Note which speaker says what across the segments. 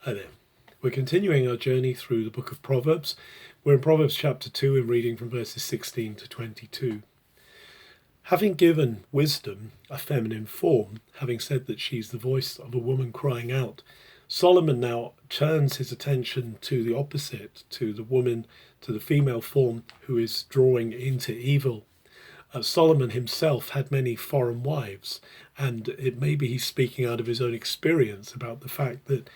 Speaker 1: Hi there. We're continuing our journey through the book of Proverbs. We're in Proverbs chapter 2 and reading from verses 16 to 22. Having given wisdom a feminine form, having said that she's the voice of a woman crying out, Solomon now turns his attention to the opposite, to the woman, to the female form who is drawing into evil. Solomon himself had many foreign wives, and it maybe he's speaking out of his own experience about the fact that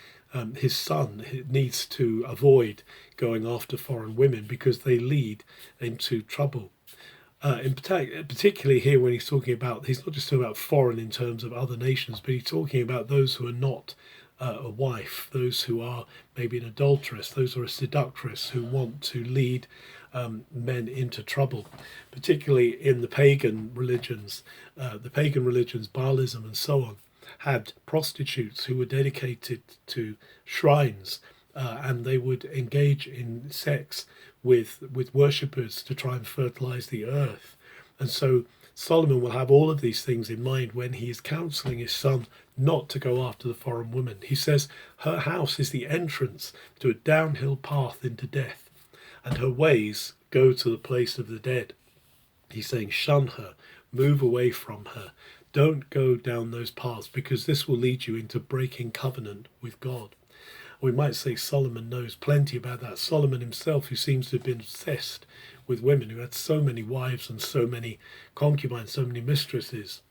Speaker 1: his son needs to avoid going after foreign women because they lead into trouble. Particularly here when he's talking about, he's not just talking about foreign in terms of other nations, but he's talking about those who are not a wife, those who are maybe an adulteress, those who are a seductress, who want to lead men into trouble, particularly in the pagan religions. Baalism and so on, had prostitutes who were dedicated to shrines, and they would engage in sex with worshippers to try and fertilize the earth. And so Solomon will have all of these things in mind when he is counseling his son not to go after the foreign woman. He says her house is the entrance to a downhill path into death, and her ways go to the place of the dead. He's saying shun her, move away from her. Don't go down those paths, because this will lead you into breaking covenant with God. We might say Solomon knows plenty about that. Solomon himself, who seems to have been obsessed with women, who had so many wives and so many concubines, so many mistresses.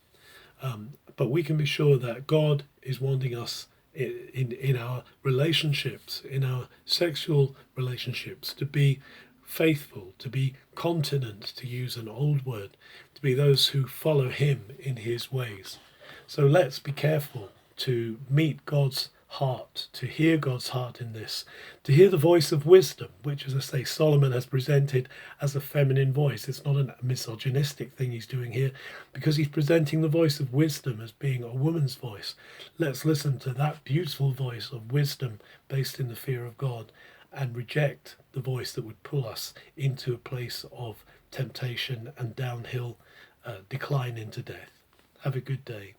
Speaker 1: But we can be sure that God is wanting us in our relationships, in our sexual relationships, to be faithful, to be continent, to use an old word, to be those who follow him in his ways. So let's be careful to meet God's heart, to hear God's heart in this, to hear the voice of wisdom, which, as I say, Solomon has presented as a feminine voice. It's not a misogynistic thing he's doing here, because he's presenting the voice of wisdom as being a woman's voice. Let's listen to that beautiful voice of wisdom based in the fear of God, and reject the voice that would pull us into a place of temptation and downhill decline into death. Have a good day.